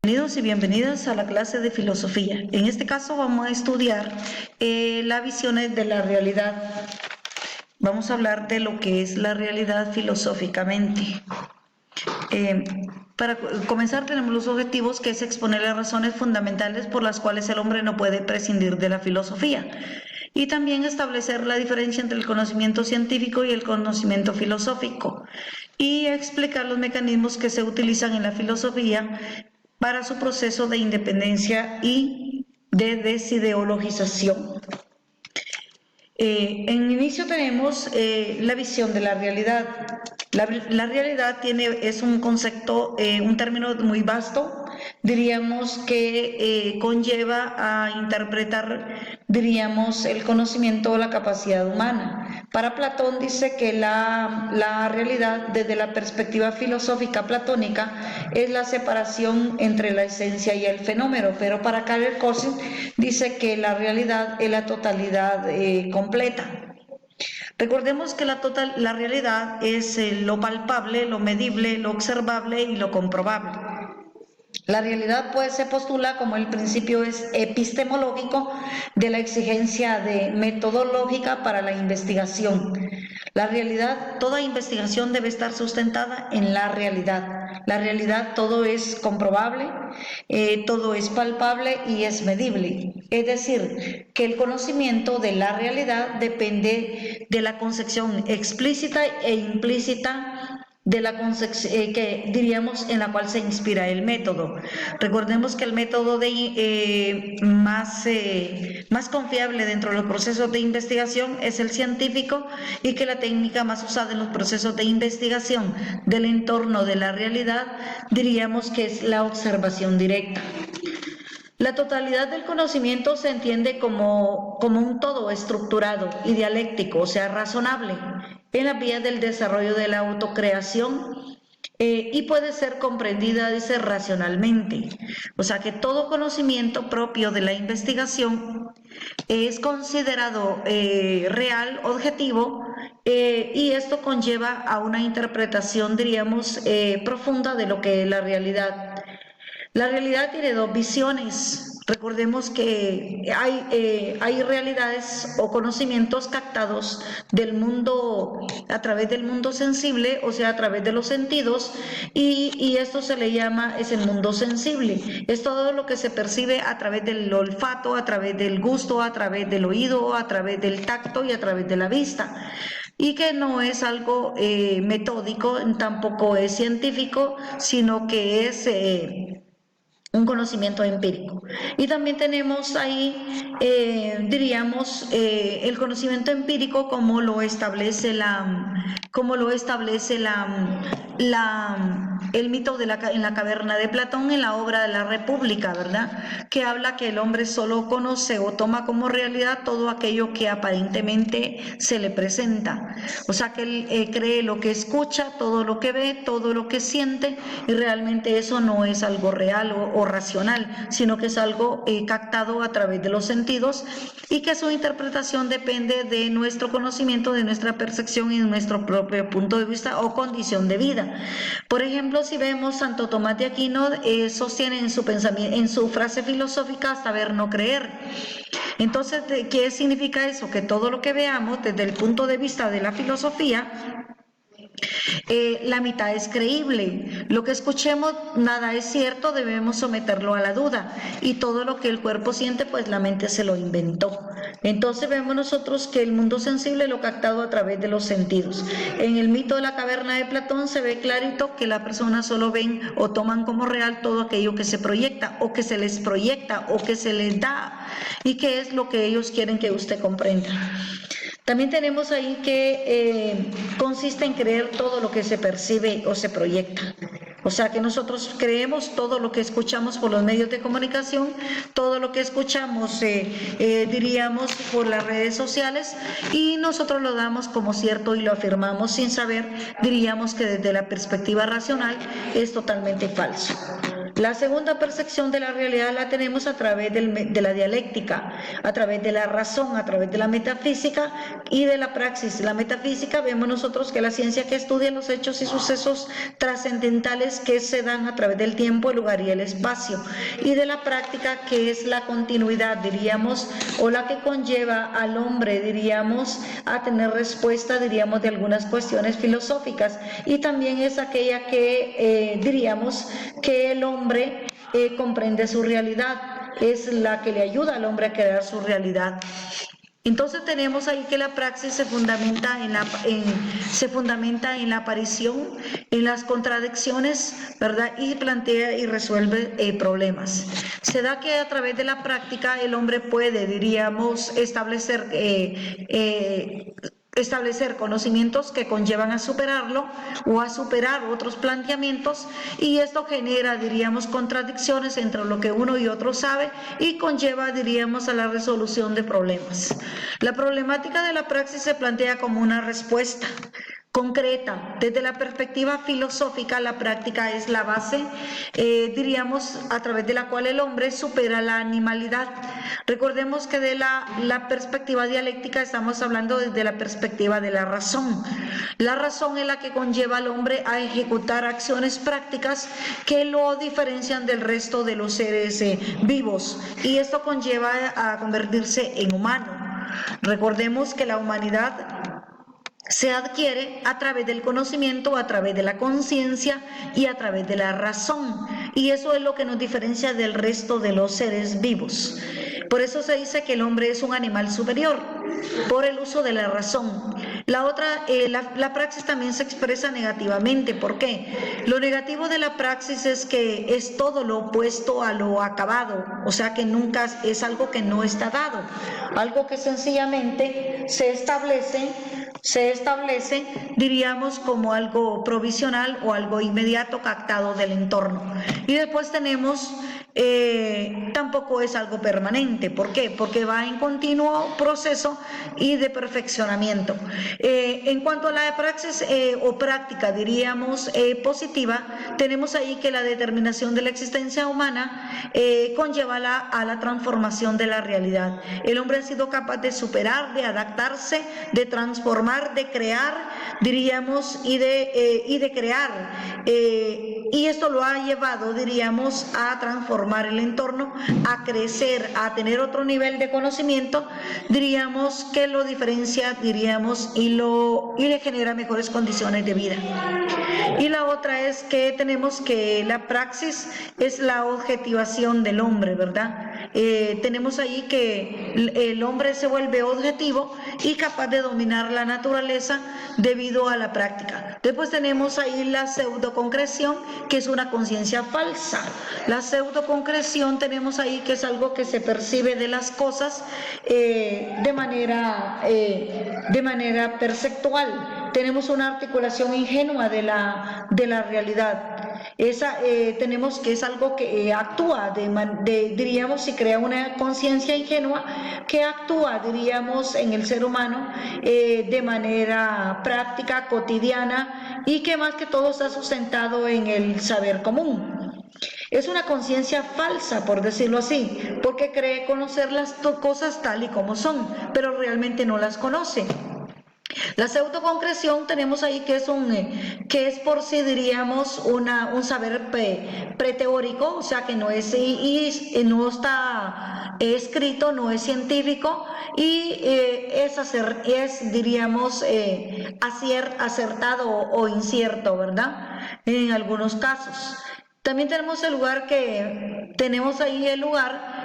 Bienvenidos y bienvenidas a la clase de filosofía. En este caso vamos a estudiar las visiones de la realidad. Vamos a hablar de lo que es la realidad filosóficamente. Para comenzar tenemos los objetivos, que es exponer las razones fundamentales por las cuales el hombre no puede prescindir de la filosofía. Y también establecer la diferencia entre el conocimiento científico y el conocimiento filosófico. Y explicar los mecanismos que se utilizan en la filosofía para su proceso de independencia y de desideologización. En inicio tenemos la visión de la realidad. La realidad es un concepto, un término muy vasto, diríamos que conlleva a interpretar, diríamos, el conocimiento o la capacidad humana. Para Platón dice que la realidad, desde la perspectiva filosófica platónica, es la separación entre la esencia y el fenómeno, pero para Karl Kösen dice que la realidad es la totalidad completa. Recordemos que la realidad es lo palpable, lo medible, lo observable y lo comprobable. La realidad pues se postula como el principio es epistemológico de la exigencia de metodológica para la investigación. La realidad, toda investigación debe estar sustentada en la realidad. La realidad todo es comprobable, todo es palpable y es medible. Es decir, que el conocimiento de la realidad depende de la concepción explícita e implícita de la que diríamos en la cual se inspira el método. Recordemos que el método más confiable dentro de los procesos de investigación es el científico, y que la técnica más usada en los procesos de investigación del entorno de la realidad diríamos que es la observación directa. La totalidad del conocimiento se entiende como un todo estructurado y dialéctico, o sea, razonable, en la vía del desarrollo de la autocreación, y puede ser comprendida, dice, racionalmente. O sea, que todo conocimiento propio de la investigación es considerado real, objetivo, y esto conlleva a una interpretación, diríamos, profunda de lo que es la realidad. La realidad tiene dos visiones. Recordemos que hay realidades o conocimientos captados del mundo a través del mundo sensible, o sea, a través de los sentidos, y esto se le llama, es el mundo sensible. Es todo lo que se percibe a través del olfato, a través del gusto, a través del oído, a través del tacto y a través de la vista. Y que no es algo metódico, tampoco es científico, sino que es un conocimiento empírico. Y también tenemos ahí, diríamos, el conocimiento empírico como lo establece el mito en la caverna de Platón, en la obra de la República, ¿verdad? Que habla que el hombre solo conoce o toma como realidad todo aquello que aparentemente se le presenta. O sea, que él cree lo que escucha, todo lo que ve, todo lo que siente, y realmente eso no es algo real o racional, sino que es algo captado a través de los sentidos, y que su interpretación depende de nuestro conocimiento, de nuestra percepción y de nuestro propio punto de vista o condición de vida. Por ejemplo, si vemos, Santo Tomás de Aquino sostiene en su pensamiento, en su frase filosófica, saber no creer. Entonces, ¿qué significa eso? Que todo lo que veamos desde el punto de vista de la filosofía, la mitad es creíble. Lo que escuchemos, nada es cierto, debemos someterlo a la duda, y todo lo que el cuerpo siente, pues la mente se lo inventó. Entonces vemos nosotros que el mundo sensible lo captado a través de los sentidos. En el mito de la caverna de Platón se ve clarito que las personas solo ven o toman como real todo aquello que se proyecta, o que se les proyecta, o que se les da, y que es lo que ellos quieren que usted comprenda. También tenemos ahí que consiste en creer todo lo que se percibe o se proyecta. O sea, que nosotros creemos todo lo que escuchamos por los medios de comunicación, todo lo que escuchamos, diríamos, por las redes sociales, y nosotros lo damos como cierto y lo afirmamos sin saber, diríamos, que desde la perspectiva racional es totalmente falso. La segunda percepción de la realidad la tenemos a través de la dialéctica, a través de la razón, a través de la metafísica y de la praxis. La metafísica vemos nosotros que es la ciencia que estudia los hechos y sucesos trascendentales que se dan a través del tiempo, el lugar y el espacio. Y de la práctica, que es la continuidad, diríamos, o la que conlleva al hombre, diríamos, a tener respuesta, diríamos, de algunas cuestiones filosóficas. Y también es aquella que, diríamos, que el hombre comprende su realidad, es la que le ayuda al hombre a crear su realidad. Entonces tenemos ahí que la praxis se fundamenta en la aparición, en las contradicciones, ¿verdad? Y plantea y resuelve problemas. Se da que a través de la práctica el hombre puede, diríamos, establecer conocimientos que conllevan a superarlo o a superar otros planteamientos, y esto genera, diríamos, contradicciones entre lo que uno y otro sabe y conlleva, diríamos, a la resolución de problemas. La problemática de la praxis se plantea como una respuesta concreta. Desde la perspectiva filosófica, la práctica es la base, diríamos, a través de la cual el hombre supera la animalidad. Recordemos que de la perspectiva dialéctica estamos hablando desde la perspectiva de la razón. La razón es la que conlleva al hombre a ejecutar acciones prácticas que lo diferencian del resto de los seres vivos, y esto conlleva a convertirse en humano. Recordemos que la humanidad se adquiere a través del conocimiento, a través de la conciencia y a través de la razón, y eso es lo que nos diferencia del resto de los seres vivos. Por eso se dice que el hombre es un animal superior, por el uso de la razón. La praxis también se expresa negativamente. ¿Por qué? Lo negativo de la praxis es que es todo lo opuesto a lo acabado, o sea que nunca es algo que no está dado, algo que sencillamente se establece, diríamos, como algo provisional o algo inmediato captado del entorno. Y después tenemos, tampoco es algo permanente. ¿Por qué? Porque va en continuo proceso y de perfeccionamiento. En cuanto a la praxis o práctica, diríamos, positiva, tenemos ahí que la determinación de la existencia humana conlleva a la transformación de la realidad. El hombre ha sido capaz de superar, de adaptarse, de transformar, de crear, diríamos, y de crear. Y esto lo ha llevado, diríamos, a transformar el entorno, a crecer, a tener otro nivel de conocimiento, diríamos, que lo diferencia, diríamos, y le genera mejores condiciones de vida. Y la otra es que tenemos que la praxis es la objetivación del hombre, ¿verdad? Tenemos ahí que el hombre se vuelve objetivo y capaz de dominar la naturaleza debido a la práctica. Después tenemos ahí la pseudoconcreción, que es una conciencia falsa. La pseudoconcreción tenemos ahí que es algo que se percibe de las cosas de manera perceptual. Tenemos una articulación ingenua de la realidad. Tenemos que es algo que actúa, diríamos, si crea una conciencia ingenua que actúa, diríamos, en el ser humano de manera práctica, cotidiana, y que más que todo está sustentado en el saber común. Es una conciencia falsa, por decirlo así, porque cree conocer las cosas tal y como son, pero realmente no las conoce. La pseudoconcreción tenemos ahí que es por sí, diríamos, un saber preteórico, o sea que no es y no está escrito, no es científico, y diríamos, acertado o incierto, ¿verdad? En algunos casos. También tenemos el lugar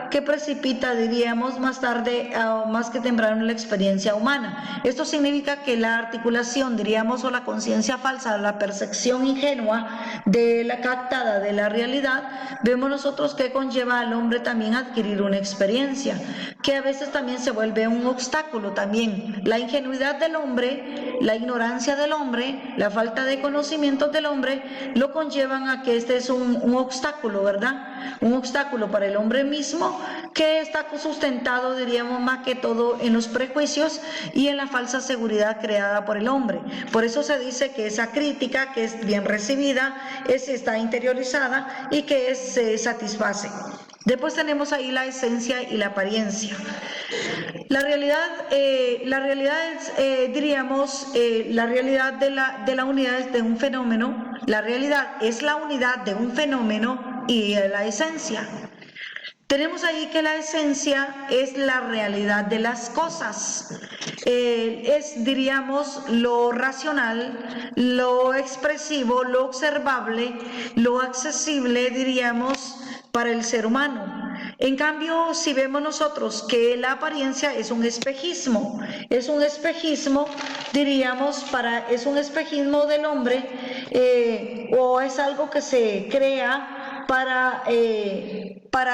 que precipita, diríamos, más tarde o más que temprano la experiencia humana. Esto significa que la articulación, diríamos, o la conciencia falsa, la percepción ingenua de la captada de la realidad, vemos nosotros que conlleva al hombre también a adquirir una experiencia, que a veces también se vuelve un obstáculo también. La ingenuidad del hombre, la ignorancia del hombre, la falta de conocimientos del hombre, lo conllevan a que este es un obstáculo, ¿verdad? Un obstáculo para el hombre mismo que está sustentado, diríamos, más que todo en los prejuicios y en la falsa seguridad creada por el hombre. Por eso se dice que esa crítica, que es bien recibida, está interiorizada y que se satisface. Después tenemos ahí la esencia y la apariencia. La realidad es, diríamos, la realidad de la unidad de un fenómeno. La realidad es la unidad de un fenómeno y la esencia. Tenemos ahí que la esencia es la realidad de las cosas. Es, diríamos, lo racional, lo expresivo, lo observable, lo accesible, diríamos, para el ser humano. En cambio, si vemos nosotros que la apariencia es un espejismo, diríamos, es un espejismo del hombre, o es algo que se crea para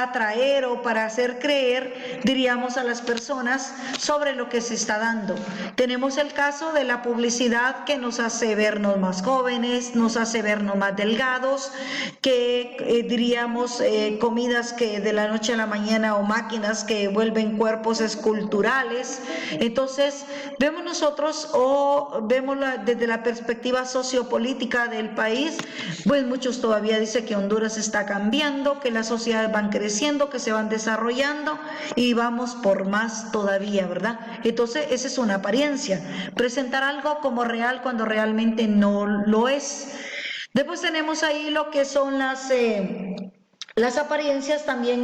atraer o para hacer creer, diríamos, a las personas sobre lo que se está dando. Tenemos el caso de la publicidad que nos hace vernos más jóvenes, nos hace vernos más delgados, que diríamos comidas que de la noche a la mañana o máquinas que vuelven cuerpos esculturales. Entonces, vemos nosotros desde la perspectiva sociopolítica del país, pues muchos todavía dicen que Honduras está cambiando, que las sociedades van creciendo, que se van desarrollando y vamos por más todavía, ¿verdad? Entonces, esa es una apariencia, presentar algo como real cuando realmente no lo es. Después tenemos ahí lo que son las apariencias. También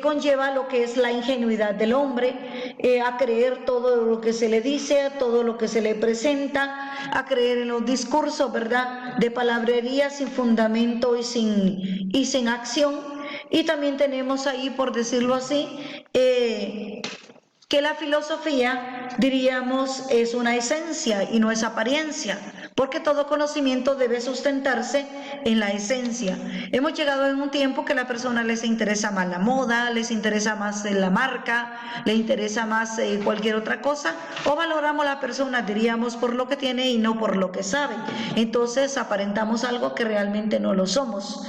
conlleva lo que es la ingenuidad del hombre, a creer todo lo que se le dice, todo lo que se le presenta, a creer en los discursos, ¿verdad?, de palabrería sin fundamento y sin acción. Y también tenemos ahí, por decirlo así, que la filosofía, diríamos, es una esencia y no es apariencia, porque todo conocimiento debe sustentarse en la esencia. Hemos llegado en un tiempo que a la persona les interesa más la moda, les interesa más la marca, les interesa más cualquier otra cosa, o valoramos a la persona, diríamos, por lo que tiene y no por lo que sabe. Entonces aparentamos algo que realmente no lo somos.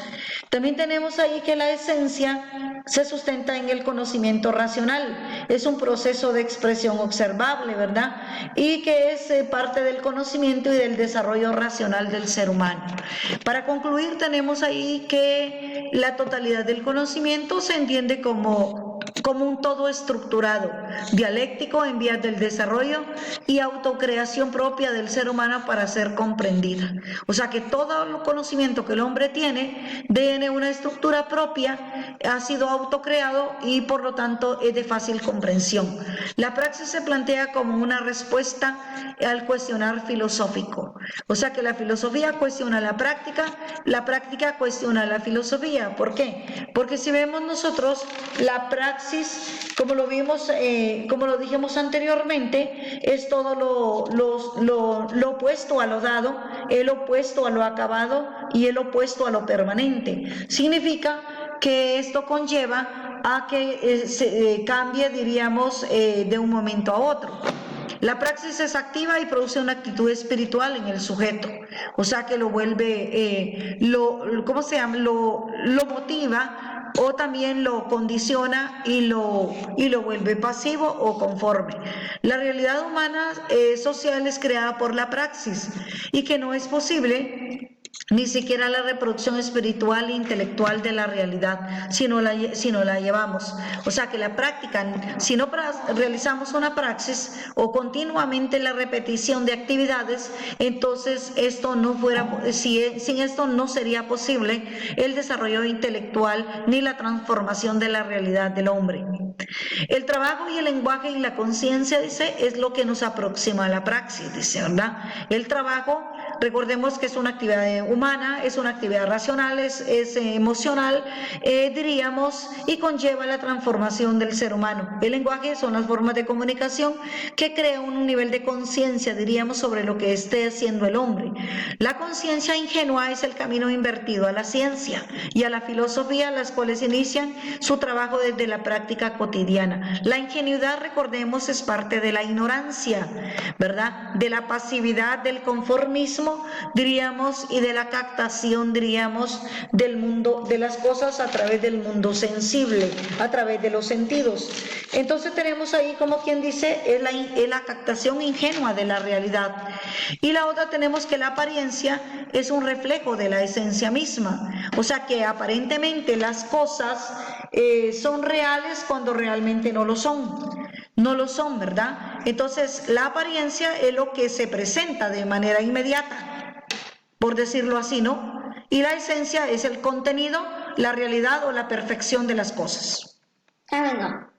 También tenemos ahí que la esencia se sustenta en el conocimiento racional. Es un proceso de expresión observable, ¿verdad? Y que es parte del conocimiento y del desarrollo racional del ser humano. Para concluir, tenemos ahí que la totalidad del conocimiento se entiende como un todo estructurado, dialéctico en vías del desarrollo y autocreación propia del ser humano para ser comprendida. O sea que todo el conocimiento que el hombre tiene una estructura propia, ha sido autocreado y por lo tanto es de fácil comprensión. La praxis se plantea como una respuesta al cuestionar filosófico. O sea que la filosofía cuestiona la práctica cuestiona la filosofía. ¿Por qué? Porque si vemos nosotros la praxis, como lo vimos, como lo dijimos anteriormente, es todo lo opuesto a lo dado, el opuesto a lo acabado y el opuesto a lo permanente. Significa que esto conlleva a que se cambie, diríamos, de un momento a otro. La praxis es activa y produce una actitud espiritual en el sujeto, o sea que lo vuelve, lo motiva o también lo condiciona y lo vuelve pasivo o conforme. La realidad humana social es creada por la praxis y que no es posible ni siquiera la reproducción espiritual e intelectual de la realidad, si no la llevamos. O sea que la práctica, si no realizamos una praxis o continuamente la repetición de actividades, entonces sin esto no sería posible el desarrollo intelectual ni la transformación de la realidad del hombre. El trabajo y el lenguaje y la conciencia, dice, es lo que nos aproxima a la praxis, dice, ¿verdad? El trabajo, recordemos que es una actividad humana, es una actividad racional, es emocional, diríamos, y conlleva la transformación del ser humano. El lenguaje son las formas de comunicación que crean un nivel de conciencia, diríamos, sobre lo que esté haciendo el hombre. La conciencia ingenua es el camino invertido a la ciencia y a la filosofía, las cuales inician su trabajo desde la práctica cotidiana. La ingenuidad, recordemos, es parte de la ignorancia, ¿verdad? De la pasividad, del conformismo mismo, diríamos, y de la captación, diríamos, del mundo, de las cosas a través del mundo sensible, a través de los sentidos. Entonces tenemos ahí, como quien dice, es la captación ingenua de la realidad. Y la otra tenemos que la apariencia es un reflejo de la esencia misma. O sea que aparentemente las cosas son reales cuando realmente no lo son. No lo son, ¿verdad? Entonces, la apariencia es lo que se presenta de manera inmediata, por decirlo así, ¿no? Y la esencia es el contenido, la realidad o la perfección de las cosas. Ah, bueno,